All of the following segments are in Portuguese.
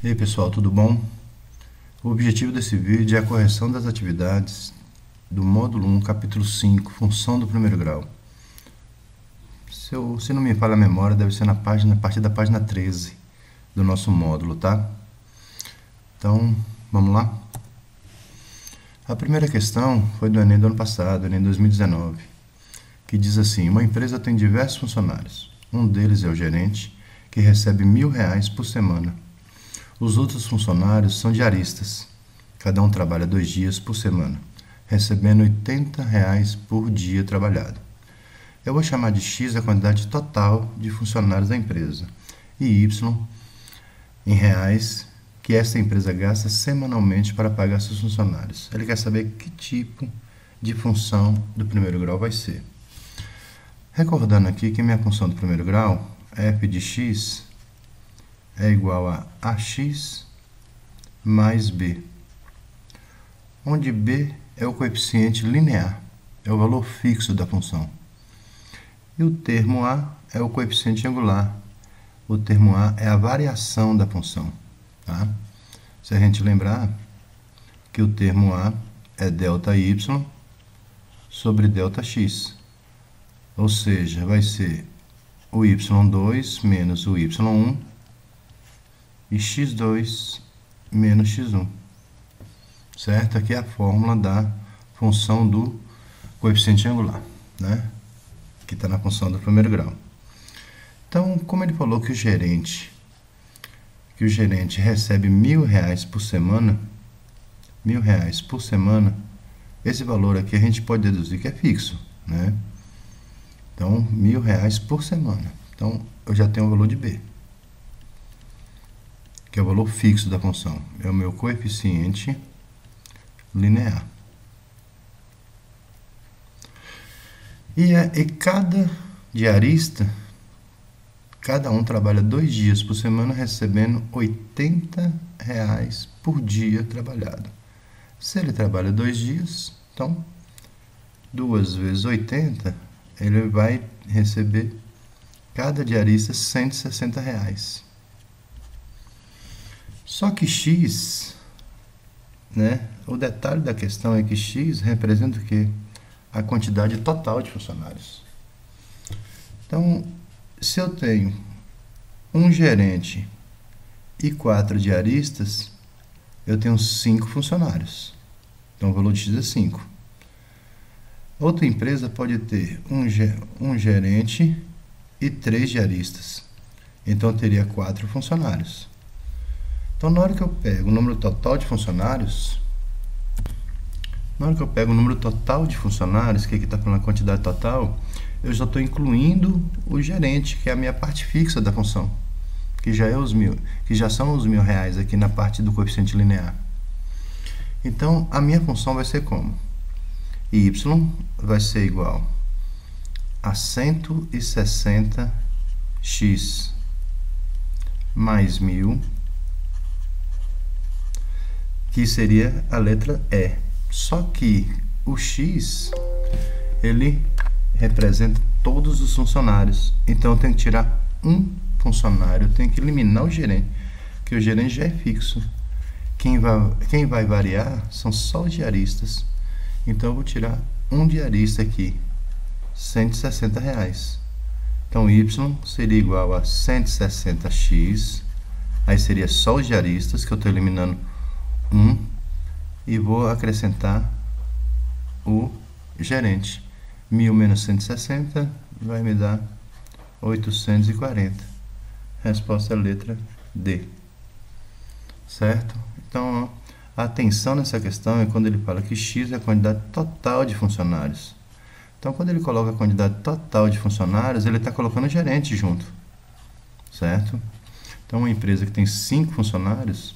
E aí pessoal, tudo bom? O objetivo desse vídeo é a correção das atividades do módulo 1, capítulo 5, função do primeiro grau. Se não me falha a memória, deve ser a partir da página 13 do nosso módulo, tá? Então, vamos lá? A primeira questão foi do Enem do ano passado, Enem 2019, que diz assim: uma empresa tem diversos funcionários. Um deles é o gerente, que recebe R$1.000 por semana. Os outros funcionários são diaristas. Cada um trabalha 2 dias por semana, recebendo R$80 por dia trabalhado. Eu vou chamar de X a quantidade total de funcionários da empresa e Y em reais que esta empresa gasta semanalmente para pagar seus funcionários. Ele quer saber que tipo de função do primeiro grau vai ser. Recordando aqui que minha função do primeiro grau, f de x, é igual a ax mais b, onde b é o coeficiente linear, é o valor fixo da função. E o termo a é o coeficiente angular. O termo a é a variação da função. Tá? Se a gente lembrar que o termo a é ΔY sobre ΔX. Ou seja, vai ser o y2 menos o y1 e x2 menos x1. Certo? Aqui é a fórmula da função do coeficiente angular, né? Que está na função do primeiro grau. Então, como ele falou que o gerente recebe R$1.000 por semana, R$1.000 por semana, esse valor aqui a gente pode deduzir que é fixo, né? Então, R$1.000 por semana. Então, eu já tenho o valor de B, que é o valor fixo da função. É o meu coeficiente linear. E cada diarista, cada um trabalha 2 dias por semana, recebendo R$80 por dia trabalhado. Se ele trabalha 2 dias, então 2 vezes 80, ele vai receber, cada diarista, R$160. Só que X, né? O detalhe da questão é que X representa o quê? A quantidade total de funcionários. Então, se eu tenho um gerente e 4 diaristas, eu tenho 5 funcionários. Então, o valor de X é 5. Outra empresa pode ter um gerente e 3 diaristas. Então, eu teria 4 funcionários. Então, na hora que eu pego o número total de funcionários, que aqui está falando a quantidade total, eu já estou incluindo o gerente, que é a minha parte fixa da função, que já são os R$1.000 aqui na parte do coeficiente linear. Então, a minha função vai ser como? Y vai ser igual a 160x mais 1.000, que seria a letra E. Só que o X, ele representa todos os funcionários. Então, eu tenho que tirar um funcionário, eu tenho que eliminar o gerente, que o gerente já é fixo. Quem vai variar são só os diaristas. Então, eu vou tirar um diarista aqui, R$160. Então, Y seria igual a 160x, aí seria só os diaristas, que eu estou eliminando 1, e vou acrescentar o gerente. 1.000 menos 160 vai me dar 840. Resposta é a letra D. Certo? Então, a atenção nessa questão é quando ele fala que X é a quantidade total de funcionários. Então, quando ele coloca a quantidade total de funcionários, ele está colocando o gerente junto. Certo? Então, uma empresa que tem 5 funcionários,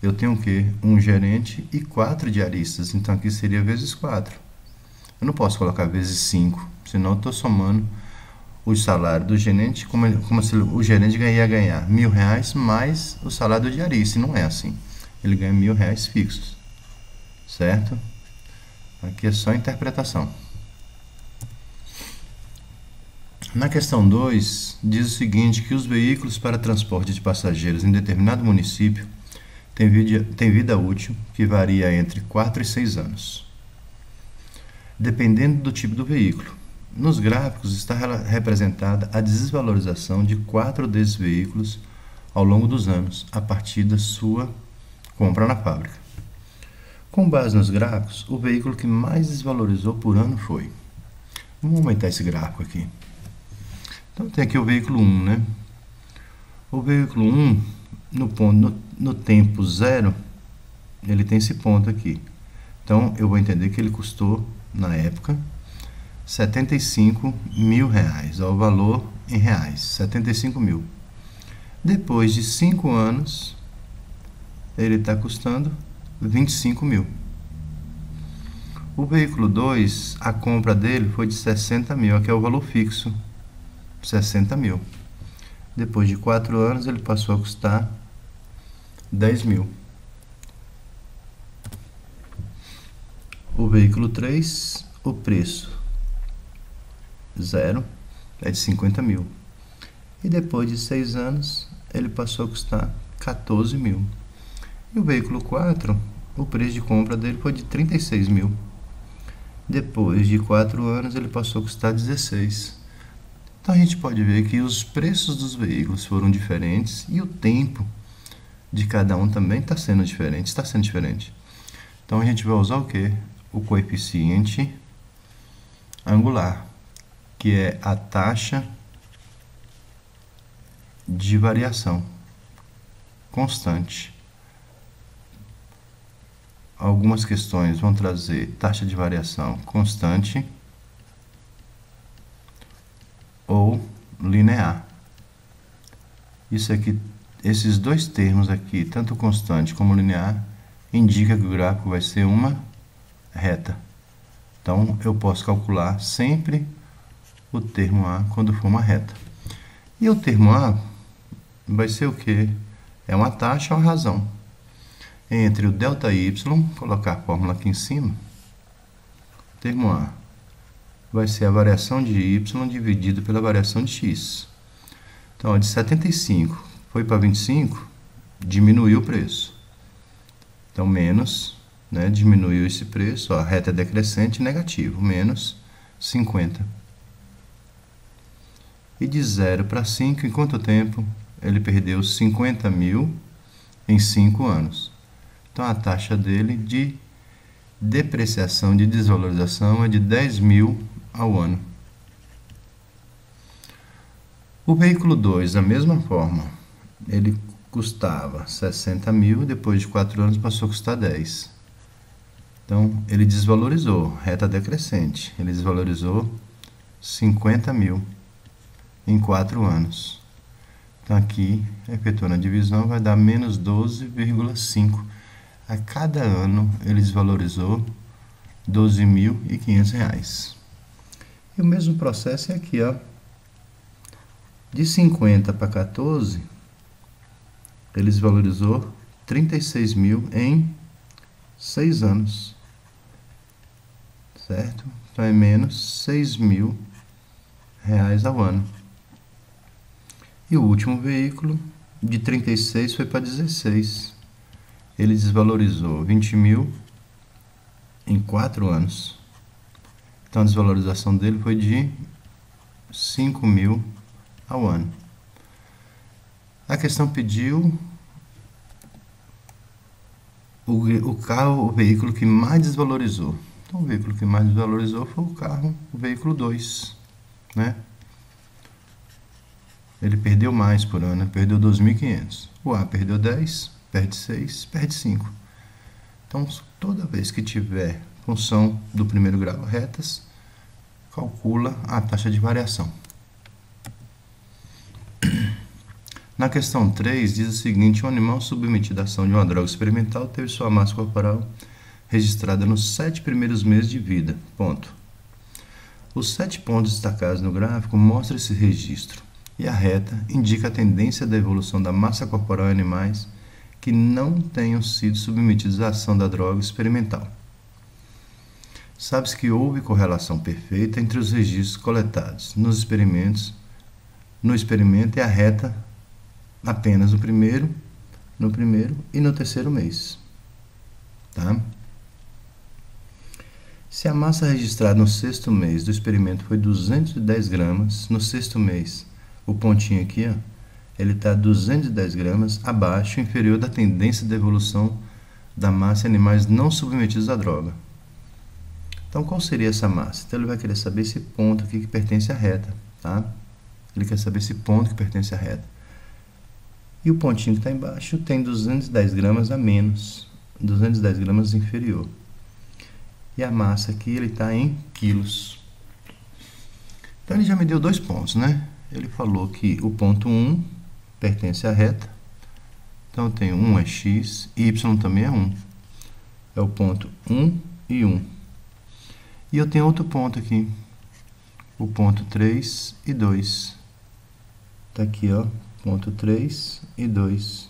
eu tenho o quê? Um gerente e 4 diaristas. Então, aqui seria vezes 4. Eu não posso colocar vezes 5, senão eu estou somando o salário do gerente como se o gerente ia ganhar R$1.000 mais o salário do diarista. E não é assim. Ele ganha R$1.000 fixos. Certo? Aqui é só interpretação. Na questão 2, diz o seguinte, que os veículos para transporte de passageiros em determinado município tem vida útil que varia entre 4 e 6 anos, dependendo do tipo do veículo. Nos gráficos está representada a desvalorização de 4 desses veículos ao longo dos anos, a partir da sua compra na fábrica. Com base nos gráficos, o veículo que mais desvalorizou por ano foi... Vamos aumentar esse gráfico aqui. Então tem aqui o veículo 1, né? O veículo 1, no tempo 0, ele tem esse ponto aqui. Então eu vou entender que ele custou, na época, R$75 mil, ó, o valor em reais, 75 mil. Depois de 5 anos, ele está custando 25 mil. O veículo 2, a compra dele foi de 60 mil, aqui é o valor fixo, 60 mil. Depois de 4 anos, ele passou a custar 10 mil. O veículo 3, o preço 0 é de 50 mil. E depois de 6 anos, ele passou a custar 14 mil. E o veículo 4, o preço de compra dele foi de 36 mil. Depois de 4 anos, ele passou a custar 16. Então a gente pode ver que os preços dos veículos foram diferentes e o tempo de cada um também está sendo diferente. Então a gente vai usar o quê? O coeficiente angular, que é a taxa de variação constante. Algumas questões vão trazer taxa de variação constante ou linear. Isso aqui, esses dois termos aqui, tanto constante como linear, indica que o gráfico vai ser uma reta. Então eu posso calcular sempre o termo A quando for uma reta. E o termo A vai ser o que? É uma taxa ou razão entre o ΔY, colocar a fórmula aqui em cima. Termo A vai ser a variação de y dividido pela variação de x. Então, de 75 foi para 25, diminuiu o preço. Então, menos, né, diminuiu esse preço, ó, a reta é decrescente, negativo, menos 50. E de 0 para 5, em quanto tempo? Ele perdeu 50 mil em 5 anos. Então, a taxa dele de depreciação, de desvalorização, é de 10 mil ao ano. O veículo 2, da mesma forma, ele custava 60 mil, depois de 4 anos passou a custar 10. Então, ele desvalorizou, reta decrescente, ele desvalorizou 50 mil em 4 anos. Então, aqui, efetuando a divisão, vai dar menos 12,5. A cada ano, ele desvalorizou R$ 12.500. E o mesmo processo é aqui, ó. De 50 para 14, ele desvalorizou 36 mil em 6 anos. Certo? Então, é menos 6 mil reais ao ano. E o último veículo, de 36 foi para 16. Ele desvalorizou 20 mil em 4 anos. Então, a desvalorização dele foi de 5 mil ao ano. A questão pediu o veículo que mais desvalorizou. Então, o veículo que mais desvalorizou foi o veículo 2, né? Ele perdeu mais por ano, perdeu 2.500. O A perdeu 10, perde 6, perde 5. Então, toda vez que tiver função do primeiro grau retas, calcula a taxa de variação. Na questão 3, diz o seguinte: um animal submetido à ação de uma droga experimental teve sua massa corporal registrada nos 7 primeiros meses de vida. Ponto. Os 7 pontos destacados no gráfico mostram esse registro, e a reta indica a tendência da evolução da massa corporal em animais que não tenham sido submetidos à ação da droga experimental. Sabe-se que houve correlação perfeita entre os registros coletados no experimento e a reta apenas o primeiro no primeiro e no terceiro mês, tá? Se a massa registrada no sexto mês do experimento foi 210 gramas, no sexto mês, o pontinho aqui, ó, ele está 210 gramas abaixo, inferior da tendência de evolução da massa em animais não submetidos à droga. Então, qual seria essa massa? Então, ele vai querer saber esse ponto aqui que pertence à reta, tá? Ele quer saber esse ponto que pertence à reta. E o pontinho que está embaixo tem 210 gramas a menos, 210 gramas inferior. E a massa aqui, ele está em quilos. Então, ele já me deu 2 pontos, né? Ele falou que o ponto 1 pertence à reta. Então, eu tenho 1 é x, y também é 1. É o ponto 1 e 1. E eu tenho outro ponto aqui, o ponto 3 e 2. Está aqui, ó, ponto 3 e 2.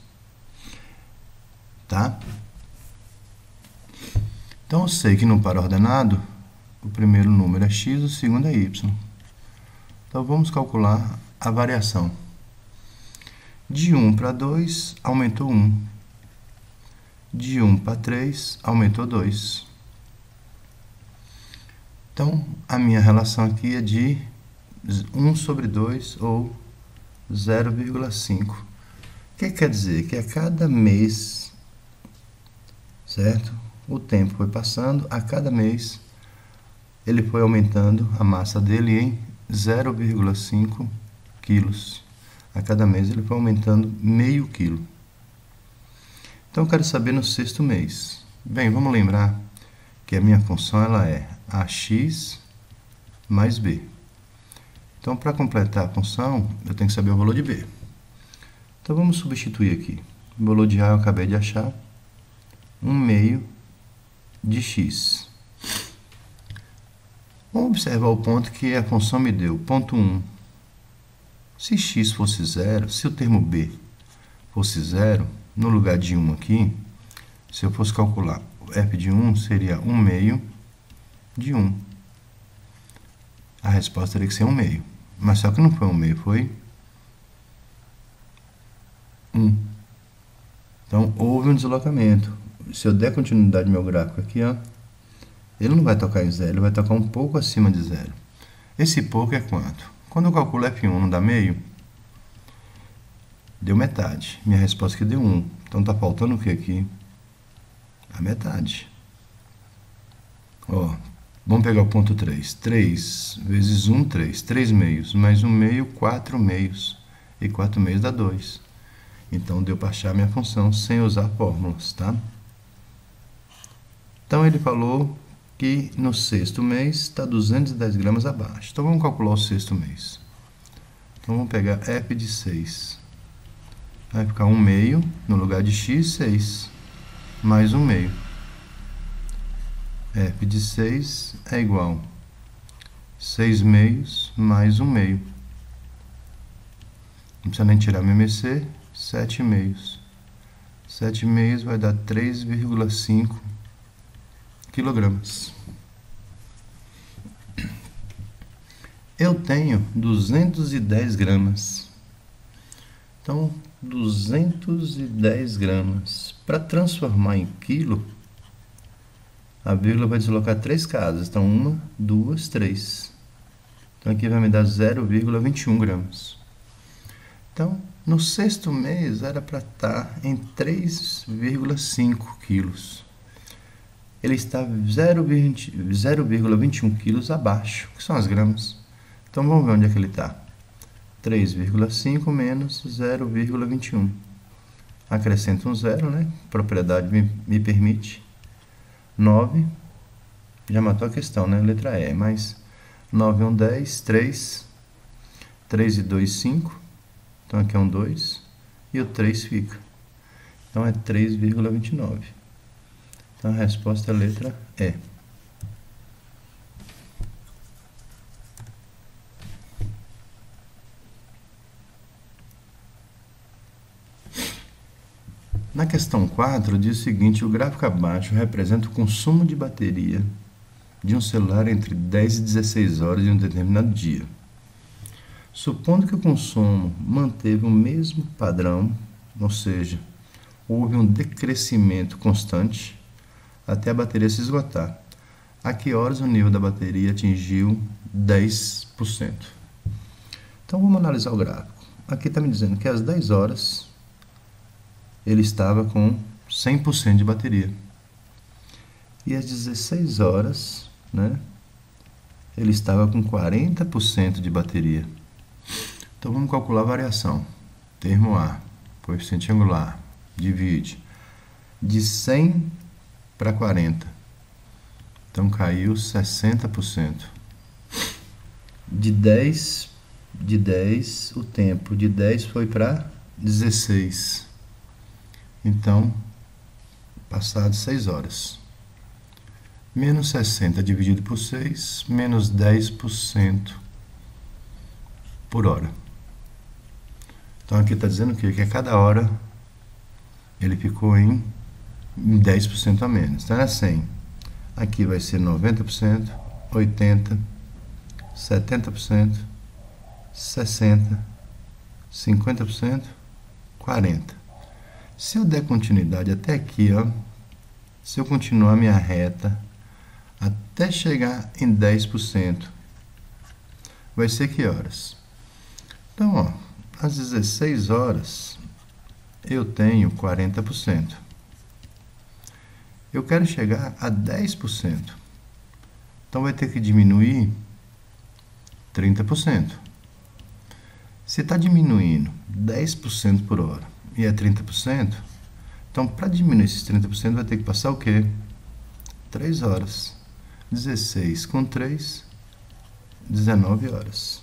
Tá? Então, eu sei que no par ordenado, o primeiro número é x, o segundo é y. Então, vamos calcular a variação. De 1 para 2, aumentou 1. De 1 para 3, aumentou 2. Então, a minha relação aqui é de 1 sobre 2, ou 0,5. O que quer dizer? Que a cada mês, certo? O tempo foi passando, a cada mês ele foi aumentando a massa dele em 0,5 quilos. A cada mês ele foi aumentando meio quilo. Então, eu quero saber no sexto mês. Bem, vamos lembrar que a minha função ela é ax mais b. Então, para completar a função, eu tenho que saber o valor de b. Então, vamos substituir aqui. O valor de a eu acabei de achar, 1 meio de x. Vamos observar o ponto que a função me deu, ponto 1. Se x fosse 0, se o termo b fosse 0, no lugar de 1 aqui, se eu fosse calcular o f de 1, seria 1 meio de 1. A resposta teria que ser 1 meio. Mas só que não foi 1 meio, foi 1. Então, houve um deslocamento. Se eu der continuidade ao meu gráfico aqui, ó, ele não vai tocar em 0, ele vai tocar um pouco acima de 0. Esse pouco é quanto? Quando eu calculo F1 não dá meio, deu metade. Minha resposta aqui deu 1. Então, está faltando o que aqui? A metade. Ó, vamos pegar o ponto 3. 3 vezes 1, 3. 3 meios. Mais 1 meio, 4 meios. E 4 meios dá 2. Então, deu para achar a minha função sem usar fórmulas, tá? Então, ele falou que no sexto mês está 210 gramas abaixo. Então, vamos calcular o sexto mês. Então, vamos pegar f de 6. Vai ficar 1 meio, no lugar de x, 6. Mais 1 meio. F de 6 é igual a 6 meios mais 1 meio. Não precisa nem tirar meu MC, 7 meios. 7 meios vai dar 3,5 quilogramas. Eu tenho 210 gramas. Então, 210 gramas. Para transformar em quilo, a vírgula vai deslocar 3 casas. Então, 1, 2, 3. Então, aqui vai me dar 0,21 gramas. Então, no sexto mês, era para estar em 3,5 quilos. Ele está 0,21 quilos abaixo, que são as gramas. Então, vamos ver onde é que ele está. 3,5 menos 0,21. Acrescento um 0, né? Propriedade me permite. 9. Já matou a questão, né? Letra E. Mais 9 é um 10. 3. 3 e 2, 5. Então, aqui é um 2. E o 3 fica. Então, é 3,29. Então, a resposta é a letra E. Na questão 4, diz o seguinte: o gráfico abaixo representa o consumo de bateria de um celular entre 10 e 16 horas em um determinado dia. Supondo que o consumo manteve o mesmo padrão, ou seja, houve um decrescimento constante até a bateria se esgotar. A que horas o nível da bateria atingiu 10%? Então vamos analisar o gráfico. Aqui está me dizendo que às 10 horas ele estava com 100% de bateria. E às 16 horas, né, ele estava com 40% de bateria. Então vamos calcular a variação. Termo A, coeficiente angular, divide de 100 para 40. Então caiu 60%. De 10, o tempo de 10 foi para 16. Então, passado 6 horas. Menos 60 dividido por 6, menos 10% por hora. Então aqui está dizendo o quê? Que a cada hora ele ficou em 10% a menos. Então é 100. Aqui vai ser 90%, 80%, 70%, 60%, 50%, 40%. Se eu der continuidade até aqui, ó, se eu continuar minha reta até chegar em 10%, vai ser que horas? Então, ó, às 16 horas eu tenho 40%. Eu quero chegar a 10%. Então vai ter que diminuir 30%. Se está diminuindo 10% por hora e é 30%, então para diminuir esses 30% vai ter que passar o quê? 3 horas. 16 com 3, 19 horas.